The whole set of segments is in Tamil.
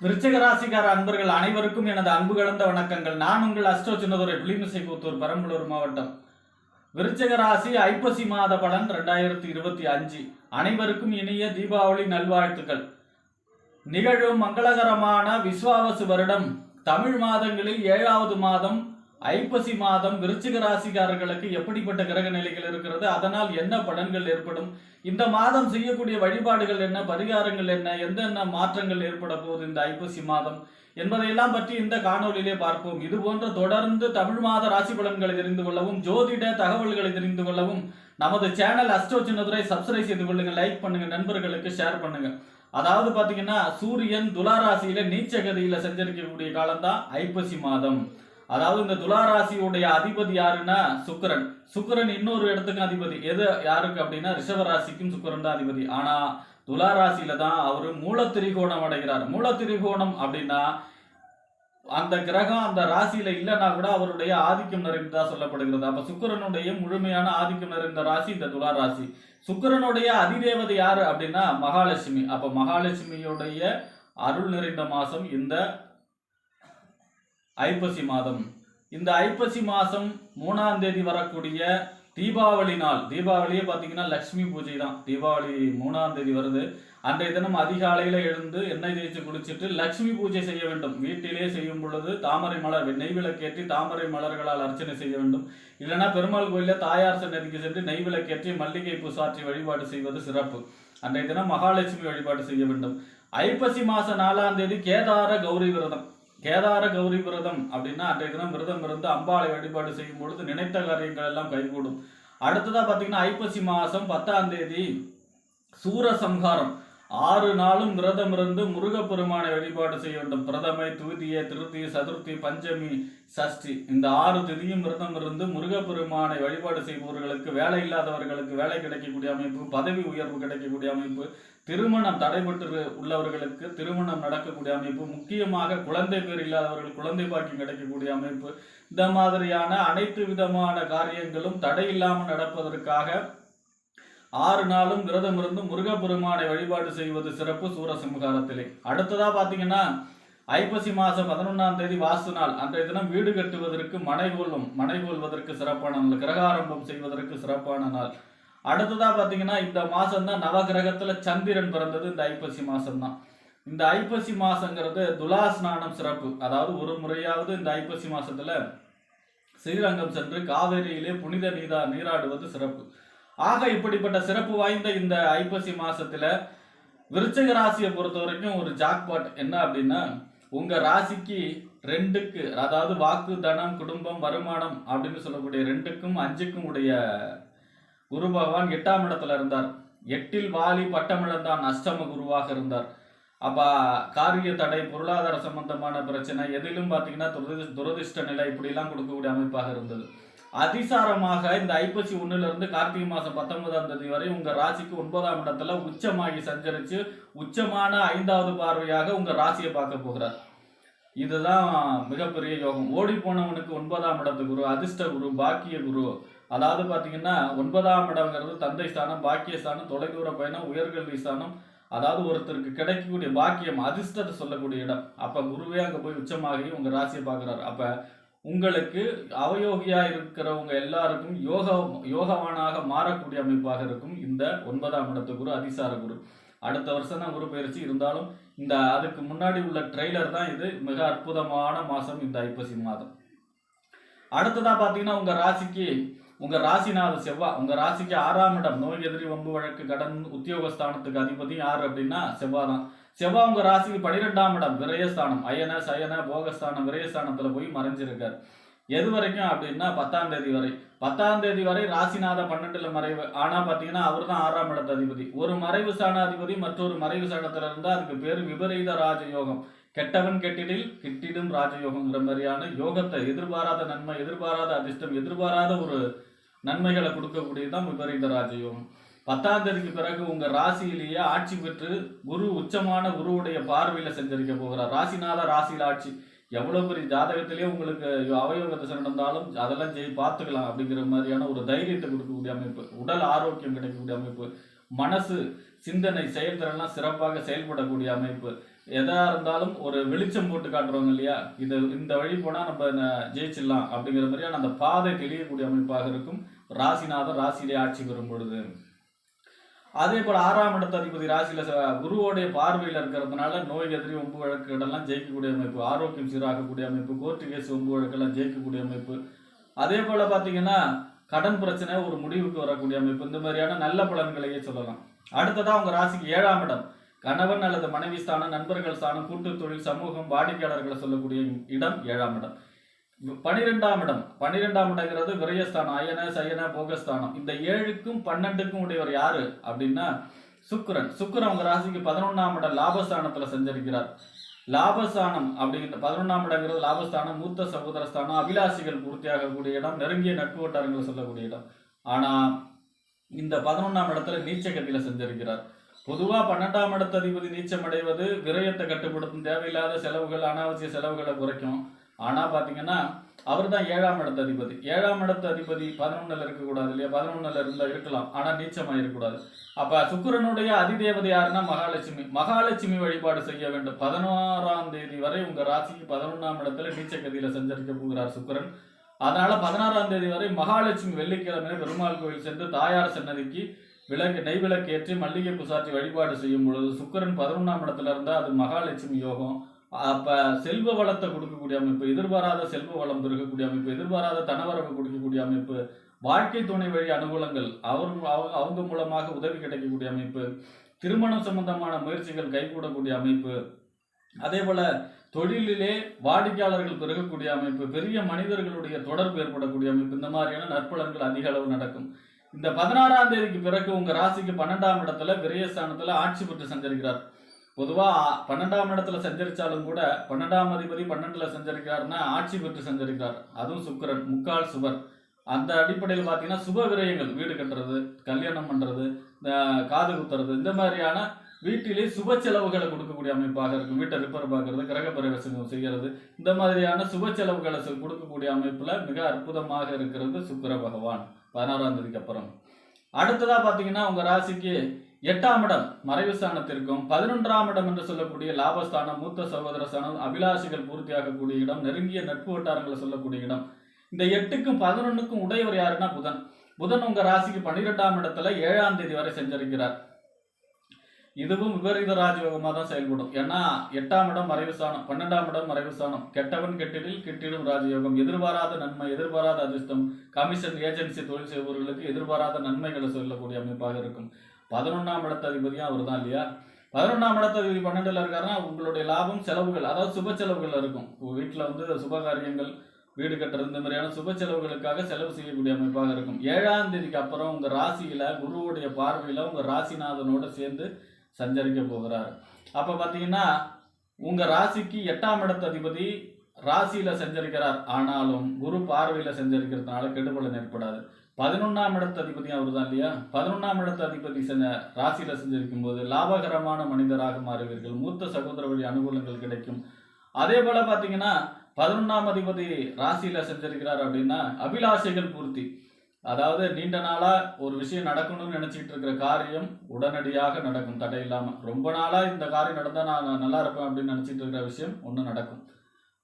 விருச்சிக ராசிக்கார அன்பர்கள் அனைவருக்கும் எனது அன்பு கலந்த வணக்கங்கள். நான் உங்கள் அஸ்ட்ரோ சின்னதுரை புலிமிசைபுத்தூர் பெரம்பலூர் மாவட்டம். விருச்சிக ராசி ஐப்பசி மாத பலன் 2025. அனைவருக்கும் இனிய தீபாவளி நல்வாழ்த்துக்கள். நிகழும் மங்களகரமான விஸ்வாவசு வருடம் தமிழ் மாதங்களில் 7வது மாதம் ஐப்பசி மாதம் விருச்சிக ராசிக்காரர்களுக்கு எப்படிப்பட்ட கிரக நிலைகள் இருக்கிறது, அதனால் என்ன பலன்கள் ஏற்படும், இந்த மாதம் செய்யக்கூடிய வழிபாடுகள் என்ன, பரிகாரங்கள் என்ன, எந்தென்ன மாற்றங்கள் ஏற்பட போகுது இந்த ஐப்பசி மாதம் என்பதையெல்லாம் பற்றி இந்த காணொலியிலே பார்ப்போம். இது போன்ற தொடர்ந்து தமிழ் மாத ராசி பலன்களை தெரிந்து கொள்ளவும், ஜோதிட தகவல்களை தெரிந்து கொள்ளவும் நமது சேனல் அஸ்ட்ரோ சின்னதுரை சப்ஸ்கிரைப் செய்து கொள்ளுங்க, லைக் பண்ணுங்க, நண்பர்களுக்கு ஷேர் பண்ணுங்க. அதாவது பாத்தீங்கன்னா சூரியன் துளாராசியில நீச்சகதியில சஞ்சரிக்கக்கூடிய காலம் தான் ஐப்பசி மாதம். அதாவது இந்த துளாராசியுடைய அதிபதி யாருன்னா சுக்கிரன். சுக்கிரன் இன்னொரு இடத்துக்கும் அதிபதி. எது யாருக்கு அப்படின்னா ரிஷபராசிக்கும் சுக்கிரன் தான் அதிபதி. ஆனா துளாராசியில தான் அவரு மூலத்திரிகோணம் அடைகிறார். மூலத்திரிகோணம் அப்படின்னா அந்த கிரகம் அந்த ராசியில இல்லைன்னா கூட அவருடைய ஆதிக்கம் நிறைந்ததா சொல்லப்படுகிறது. அப்ப சுக்கிரனுடைய முழுமையான ஆதிக்கம் நிறைந்த ராசி இந்த துளாராசி. சுக்கிரனுடைய அதிதேவதை யாரு அப்படின்னா மகாலட்சுமி. அப்ப மகாலட்சுமியுடைய அருள் நிறைந்த மாசம் இந்த ஐப்பசி மாதம். இந்த ஐப்பசி மாசம் 3ஆம் தேதி வரக்கூடிய தீபாவளி நாள். தீபாவளியே பார்த்தீங்கன்னா லட்சுமி பூஜை தான். தீபாவளி 3ஆம் தேதி வருது. அன்றைய தினம் அதிகாலையில் எழுந்து எண்ணெய் தேய்ச்சி குளிச்சுட்டு லட்சுமி பூஜை செய்ய வேண்டும். வீட்டிலே செய்யும் பொழுது தாமரை மலர் நெய்விளக்கேற்றி தாமரை மலர்களால் அர்ச்சனை செய்ய வேண்டும். இல்லைன்னா பெருமாள் கோயிலில் தாயார் சன்னதிக்கு சென்று நெய்விளக்கேற்றி மல்லிகை பூ சாற்றி வழிபாடு செய்வது சிறப்பு. அன்றைய தினம் மகாலட்சுமி வழிபாடு செய்ய வேண்டும். ஐப்பசி மாதம் 4ஆம் தேதி கேதார கௌரி விரதம். கேதார கௌரி விரதம் அப்படின்னா அன்றைய தினம் விரதம் இருந்து அம்பாளை வழிபாடு செய்யும் பொழுது நினைத்த காரியங்கள் எல்லாம் கைகூடும். அடுத்ததா பாத்தீங்கன்னா ஐப்பசி மாசம் 10ஆம் தேதி சூரசம்ஹாரம். 6 நாளும் விரதம் இருந்து முருகப்பெருமானை வழிபாடு செய்ய வேண்டும். பிரதமை, துவிதியை, திருத்தி, சதுர்த்தி, பஞ்சமி, சஷ்டி இந்த 6 திதியும் விரதம் இருந்து முருகப்பெருமானை வழிபாடு செய்பவர்களுக்கு, வேலை இல்லாதவர்களுக்கு வேலை கிடைக்கக்கூடிய அமைப்பு, பதவி உயர்வு கிடைக்கக்கூடிய அமைப்பு, திருமணம் தடைபட்டு உள்ளவர்களுக்கு திருமணம் நடக்கக்கூடிய அமைப்பு, முக்கியமாக குழந்தை பேர் இல்லாதவர்கள் குழந்தை பாக்கியம் கிடைக்கக்கூடிய அமைப்பு, இந்த மாதிரியான அனைத்து விதமான காரியங்களும் தடையில்லாமல் நடப்பதற்காக 6 நாளும் விரதம் இருந்து முருகப்பெருமானை வழிபாடு செய்வது சிறப்பு சூரசம்ஹாரத்திலே. அடுத்ததா பாத்தீங்கன்னா ஐப்பசி மாசம் 11ஆம் தேதி வாஸ்து நாள். அன்றைய தினம் வீடு கட்டுவதற்கு மனை கொள்வதற்கு சிறப்பான நாள், கிரகாரம்பம் செய்வதற்கு சிறப்பான நாள். அடுத்ததா பாத்தீங்கன்னா இந்த மாசம் தான் நவகிரகத்துல சந்திரன் பிறந்தது இந்த ஐப்பசி மாசம் தான். இந்த ஐப்பசி மாசங்கிறது துலா ஸ்நானம் சிறப்பு. அதாவது ஒரு முறையாவது இந்த ஐப்பசி மாசத்துல ஸ்ரீரங்கம் சென்று காவேரியிலே புனித நீராடுவது சிறப்பு. ஆக இப்படிப்பட்ட சிறப்பு வாய்ந்த இந்த ஐப்பசி மாசத்துல விருச்சிக ராசியை பொறுத்த வரைக்கும் ஒரு ஜாக்பாட் என்ன அப்படின்னா, உங்க ராசிக்கு 2க்கு, அதாவது வாக்கு, தனம், குடும்பம், வருமானம் அப்படின்னு சொல்லக்கூடிய 2க்கும் 5க்கும் உடைய குரு பகவான் 8ஆம் இடத்துல இருந்தார். 8இல் வாலி பட்டமிழந்தான் அஷ்டம குருவாக இருந்தார். அப்ப காரிய தடை, பொருளாதார சம்பந்தமான பிரச்சனை, எதிலும் பார்த்தீங்கன்னா துரதிர்ஷ்ட நிலை இப்படிலாம் கொடுக்கக்கூடிய அமைப்பாக இருந்தது. அதிசாரமாக இந்த ஐப்பசி 1லிருந்து கார்த்திகை மாசம் 19ஆம் தேதி வரை உங்க ராசிக்கு 9ஆம் இடத்துல உச்சமாகி சஞ்சரிச்சு உச்சமான 5வது பார்வையாக உங்க ராசியை பார்க்க போகிறார். இதுதான் மிகப்பெரிய யோகம். ஓடி போனவனுக்கு 9ஆம் இடத்து குரு, அதிர்ஷ்ட குரு, பாக்கிய குரு. அதாவது பாத்தீங்கன்னா 9ஆம் இடம்ங்கிறது தந்தை ஸ்தானம், பாக்கிய ஸ்தானம், தொலைதூர பயணம், உயர்கல்வி ஸ்தானம். அதாவது ஒருத்தருக்கு கிடைக்கக்கூடிய பாக்கியம், அதிர்ஷ்டத்தை சொல்லக்கூடிய இடம். அப்ப குருவே அங்க போய் உச்சமாகி உங்க ராசியை பார்க்கிறார். அப்ப உங்களுக்கு அவயோகியா இருக்கிறவங்க எல்லாருக்கும் யோகவானாக மாறக்கூடிய அமைப்பாக இருக்கும் இந்த 9ஆம் இடத்து குரு, அதிசார குரு. அடுத்த வருஷம் தான் குரு பயிற்சி. இருந்தாலும் இந்த அதுக்கு முன்னாடி உள்ள ட்ரெய்லர் தான் இது. மிக அற்புதமான மாசம் இந்த ஐப்பசி மாதம். அடுத்ததா பாத்தீங்கன்னா உங்க ராசிநாத செவ்வாய். உங்க ராசிக்கு 6ஆம் இடம், நோய், எதிரி, வம்பு, வழக்கு, கடன், உத்தியோகஸ்தானத்துக்கு அதிபதி யாரு அப்படின்னா செவ்வாய் தான். செவ்வாய் உங்க ராசிக்கு 12ஆம் இடம், விரயஸ்தானம், அயன சயன போகஸ்தானம், விரயஸ்தானத்துல போய் மறைஞ்சிருக்கார். எது வரைக்கும் அப்படின்னா 10ஆம் தேதி வரை. 10ஆம் தேதி வரை ராசிநாத 12ல மறைவு. ஆனா பாத்தீங்கன்னா அவர் தான் 6ஆம் இடத்து அதிபதி. ஒரு மறைவு ஸ்தானாதிபதி மற்றொரு மறைவு ஸ்தானத்துல இருந்தா அதுக்கு பேரு விபரீத ராஜயோகம். கெட்டவன் கெட்டிடில் கிட்டிடும் ராஜயோகங்கிற மாதிரியான யோகத்தை, எதிர்பாராத நன்மை, எதிர்பாராத அதிர்ஷ்டம், எதிர்பாராத ஒரு நன்மைகளை கொடுக்கக்கூடியதுதான் விபரீத ராஜயோகம். 10ஆம் தேதிக்கு பிறகு உங்க ராசியிலேயே ஆட்சி பெற்று குரு உச்சமான குருவுடைய பார்வையில சஞ்சரிக்க போகிறார். ராசிநாத ராசியில் ஆட்சி. எவ்வளவு பெரிய ஜாதகத்திலேயே உங்களுக்கு அவயோகத்தை நடந்தாலும் அதெல்லாம் பார்த்துக்கலாம் அப்படிங்கிற மாதிரியான ஒரு தைரியத்தை கொடுக்கக்கூடிய அமைப்பு, உடல் ஆரோக்கியம் கிடைக்கக்கூடிய அமைப்பு, மனசு, சிந்தனை, செயல்திறன்லாம் சிறப்பாக செயல்படக்கூடிய அமைப்பு, எதா இருந்தாலும் ஒரு வெளிச்சம் போட்டு காட்டுறவங்க இல்லையா, இந்த வழி போனா நம்ம ஜெயிச்சிடலாம் அப்படிங்கிற மாதிரியான அந்த பாதை தெரியக்கூடிய அமைப்பாக இருக்கும் ராசிநாதன் ராசியிலே ஆட்சி பெறும் பொழுது. அதே போல 6ஆம் இடத்து அதிபதி ராசியில குருவோடைய பார்வையில் இருக்கிறதுனால நோய் எதிரி ஒம்பு வழக்குகளெல்லாம் ஜெயிக்கக்கூடிய அமைப்பு, ஆரோக்கியம் சீராகக்கூடிய அமைப்பு, கோர்ட்டு கேஸ் ஒம்பு வழக்கெல்லாம் ஜெயிக்கக்கூடிய அமைப்பு. அதே போல பார்த்தீங்கன்னா கடன் பிரச்சனை ஒரு முடிவுக்கு வரக்கூடிய அமைப்பு. இந்த மாதிரியான நல்ல பலன்களையே சொல்லலாம். அடுத்ததா உங்க ராசிக்கு 7ஆம் இடம் கணவன் அல்லது மனைவி ஸ்தானம், நண்பர்கள் ஸ்தானம், கூட்டு தொழில், சமூகம், வாடிக்கையாளர்களை சொல்லக்கூடிய இடம் 7ஆம் இடம். 12ஆம் இடம் 12ஆம் இடங்கிறது விரயஸ்தானம், அயன சயன போகஸ்தானம். இந்த 7க்கும் 12க்கும் உடையவர் யாரு அப்படின்னா சுக்கிரன் உங்க ராசிக்கு 11ஆம் இடம் லாபஸ்தானத்துல சஞ்சரிக்கிறார். லாபஸ்தானம் அப்படிங்கிற 11ஆம் இடங்கிறது லாபஸ்தானம், மூத்த சகோதரஸ்தானம், அபிலாஷிகள் பூர்த்தியாகக்கூடிய இடம், நெருங்கிய நட்பு வட்டாரங்களை சொல்லக்கூடிய இடம். ஆனா இந்த 11ஆம் இடத்துல நீச்சகத்தில சஞ்சரிக்கிறார். பொதுவா 12ஆம் இடத்து அதிபதி நீச்சம் அடைவது விரயத்தை கட்டுப்படுத்தும், தேவையில்லாத செலவுகள், அனாவசிய செலவுகளை குறைக்கும். ஆனா பாத்தீங்கன்னா அவர் தான் 7ஆம் இடத்து அதிபதி. 7ஆம் இடத்து அதிபதி 11ல இருக்கக்கூடாது இல்லையா, 11ல இருந்தா இருக்கலாம், ஆனா நீச்சமா இருக்கக்கூடாது. அப்ப சுக்கிரனுடைய அதிதேவதை யாருன்னா மகாலட்சுமி வழிபாடு செய்ய வேண்டும். 16ஆம் தேதி வரை உங்க ராசிக்கு 11ஆம் இடத்துல நீச்சகதியில சஞ்சரிக்க போகிறார் சுக்கிரன். அதனால 16ஆம் தேதி வரை மகாலட்சுமி வெள்ளிக்கிழமை பெருமாள் கோயில் சென்று தாயார் சன்னதிக்கு நெய் விளக்கு ஏற்றி மல்லிகை பூசாற்றி வழிபாடு செய்யும் பொழுது சுக்கிரன் 11ஆம் இடத்துல இருந்தா அது மகாலட்சுமி யோகம். அப்ப செல்வ வளத்தை கொடுக்கக்கூடிய அமைப்பு, எதிர்பாராத செல்வ வளம் பெருக்கக்கூடிய அமைப்பு, எதிர்பாராத தனவரவு கொடுக்கக்கூடிய அமைப்பு, வாழ்க்கை துணை வழி அனுகூலங்கள், அவங்க மூலமாக உதவி கிடைக்கக்கூடிய அமைப்பு, திருமணம் சம்பந்தமான முயற்சிகள் கைகூடக்கூடிய அமைப்பு, அதே போல தொழிலிலே வாடிக்கையாளர்கள் பெருகக்கூடிய அமைப்பு, பெரிய மனிதர்களுடைய தொடர்பு ஏற்படக்கூடிய அமைப்பு, இந்த மாதிரியான நற்பலன்கள் அதிக அளவு நடக்கும். இந்த 16ஆம் தேதிக்கு பிறகு உங்க ராசிக்கு 12ஆம் இடத்துல விரயஸ்தானத்துல ஆட்சி பெற்று சஞ்சரிக்கிறார். பொதுவா 12ஆம் இடத்துல சஞ்சரிச்சாலும் கூட 12ஆம் அதிபதி 12ல சஞ்சரிக்கிறார்னா ஆட்சி பெற்று சஞ்சரிக்கிறார். அதுவும் சுக்கிரன் முக்கால் சுவர். அந்த அடிப்படையில் பார்த்தீங்கன்னா சுப விரயங்கள், வீடு கட்டுறது, கல்யாணம் பண்றது, காது குத்துறது, இந்த மாதிரியான வீட்டிலே சுப செலவுகளை கொடுக்கக்கூடிய அமைப்பாக இருக்கும். வீட்டை ரிப்பேர் பார்க்கறது, கிரக பிரவேசம் செய்கிறது, இந்த மாதிரியான சுப செலவுகளை கொடுக்கக்கூடிய அமைப்புல மிக அற்புதமாக இருக்கிறது சுக்கிர பகவான் 16ஆம் தேதிக்கு அப்புறம். அடுத்ததா பார்த்தீங்கன்னா உங்க ராசிக்கு 8ஆம் இடம் மறைவு ஸ்தானத்திற்கும், 11ஆம் இடம் என்று சொல்லக்கூடிய லாபஸ்தானம், மூத்த சகோதர ஸ்தானம், அபிலாஷிகள் பூர்த்தியாகக்கூடிய இடம், நெருங்கிய நட்பு வட்டாரங்களை சொல்லக்கூடிய இடம். இந்த 8க்கும் 11க்கும் உடையவர் யாருன்னா புதன் உங்க ராசிக்கு 12ஆம் இடத்துல 7ஆம் தேதி வரை சஞ்சரிக்கிறார். இதுவும் விபரீத ராஜயோகமாக தான் செயல்படும். ஏன்னா 8ஆம் இடம் மறைவு ஸ்தானம், 12ஆம் இடம் மறைவு ஸ்தானம். கெட்டவன் கெட்டிடும் ராஜயோகம், எதிர்பாராத நன்மை, எதிர்பாராத அதிர்ஷ்டம், கமிஷன் ஏஜென்சி தொழில் செய்பவர்களுக்கு எதிர்பாராத நன்மைகளை சொல்லக்கூடிய அமைப்பாக இருக்கும். 11ஆம் இடத்து அதிபதியும் அவர் தான் இல்லையா. 11ஆம் இடத்து அதிபதி 12ல இருக்காருன்னா உங்களுடைய லாபம் செலவுகள், அதாவது சுப செலவுகள் இருக்கும். வீட்டில் சுபகாரியங்கள், வீடு கட்டுறது, இந்த மாதிரியான சுப செலவுகளுக்காக செலவு செய்யக்கூடிய அமைப்பாக இருக்கும். 7ஆம் தேதிக்கு அப்புறம் உங்க ராசியில குருவுடைய பார்வையில உங்க ராசிநாதனோட சேர்ந்து சஞ்சரிக்க போகிறார். அப்ப பாத்தீங்கன்னா உங்க ராசிக்கு 8ஆம் இடத்து அதிபதி ராசியில சஞ்சரிக்கிறார். ஆனாலும் குரு பார்வையில சஞ்சரிக்கிறதுனால கெடுபலன் ஏற்படாது. 11ஆம் இடத்து அதிபதியும் அவர் தான் இல்லையா. 11ஆம் இடத்து அதிபதி ராசியில சஞ்சரிக்கும் போது லாபகரமான மனிதராக மாறுவீர்கள். மூத்த சகோதர வழி அனுகூலங்கள் கிடைக்கும். அதே போல பாத்தீங்கன்னா 11ஆம் அதிபதி ராசியில சஞ்சரிக்கிறார் அப்படின்னா அபிலாஷைகள் பூர்த்தி. அதாவது நீண்ட நாளா ஒரு விஷயம் நடக்கணும்னு நினைச்சிட்டு இருக்கிற காரியம் உடனடியாக நடக்கும், தடை இல்லாம. ரொம்ப நாளா இந்த காரியம் நடந்தா நான் நல்லா இருப்பேன் அப்படின்னு நினைச்சிட்டு இருக்கிற விஷயம் ஒண்ணு நடக்கும்.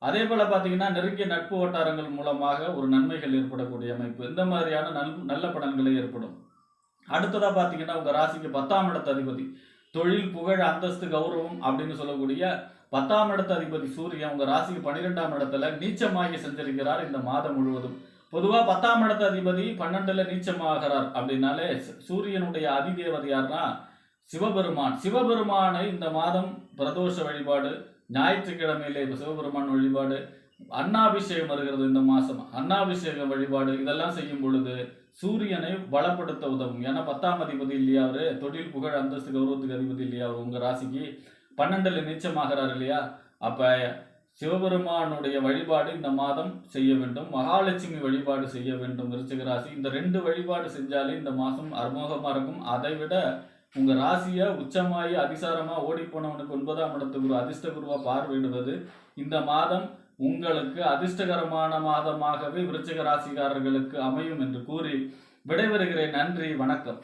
அதே போல பாத்தீங்கன்னா நெருங்கிய நட்பு வட்டாரங்கள் மூலமாக ஒரு நன்மைகள் ஏற்படக்கூடிய அமைப்பு, இந்த மாதிரியான நல்ல பலன்களை ஏற்படும். அடுத்ததா பாத்தீங்கன்னா உங்க ராசிக்கு 10ஆம் இடத்து அதிபதி தொழில், புகழ், அந்தஸ்து, கௌரவம் அப்படின்னு சொல்லக்கூடிய 10ஆம் இடத்து அதிபதி சூரியன் உங்க ராசிக்கு 12ஆம் இடத்துல நீச்சமாகி சஞ்சரிக்கிறார் இந்த மாதம் முழுவதும். பொதுவா 10ஆம் இடத்து அதிபதி 12ல நீச்சமாகிறார் அப்படின்னாலே சூரியனுடைய அதிதேவதை யாருன்னா சிவபெருமானை இந்த மாதம் பிரதோஷ வழிபாடு, ஞாயிற்றுக்கிழமையிலே சிவபெருமான் வழிபாடு, அன்னாபிஷேகம் வருகிறது இந்த மாசம், அன்னாபிஷேக வழிபாடு, இதெல்லாம் செய்யும் பொழுது சூரியனை பலப்படுத்த உதவும். ஏன்னா 10ஆம் அதிபதி இல்லையா அவரு, தொழில், புகழ், அந்தஸ்து, கௌரவத்துக்கு அதிபதி இல்லையா அவர் உங்க ராசிக்கு 12ல நீச்சமாகிறார் இல்லையா. அப்ப சிவபெருமானுடைய வழிபாடு இந்த மாதம் செய்ய வேண்டும், மகாலட்சுமி வழிபாடு செய்ய வேண்டும் விருச்சிக ராசி. இந்த 2 வழிபாடு செஞ்சாலே இந்த மாசம் அமோகமா இருக்கும். அதை விட உங்க ராசியை உச்சமாயி அதிசாரமா ஓடி போனவனுக்கு 9ஆம் இடத்து குரு அதிர்ஷ்ட குருவா பார்வையிடுவது இந்த மாதம் உங்களுக்கு அதிர்ஷ்டகரமான மாதமாகவே விருச்சிக ராசிக்காரர்களுக்கு அமையும் என்று கூறி விடைபெறுகிறேன். நன்றி, வணக்கம்.